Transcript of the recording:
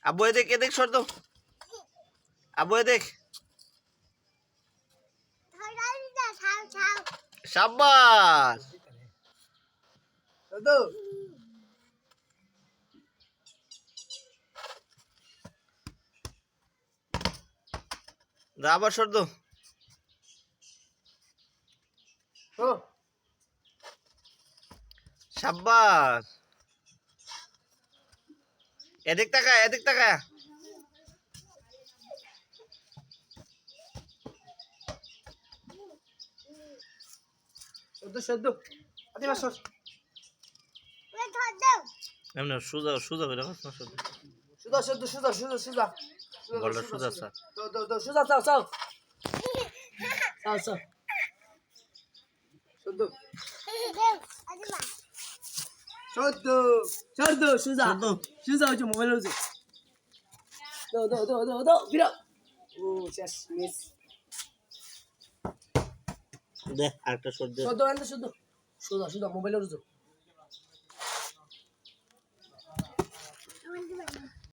আব্বু এদিক সর দাও। আব্বু এদিক। শাবাশ। আবার সর দাও। শাবাশ। এদিক তাকা। এমনি সুজা করে রাখছ না সুজা বলটা সুজা স্যার। সুজা চাও সুজা হচ্ছে মোবাইল হচ্ছে দাও বিরা ও শেষ মিস দে আরেকটা সর দে। সুজা মোবাইল হচ্ছে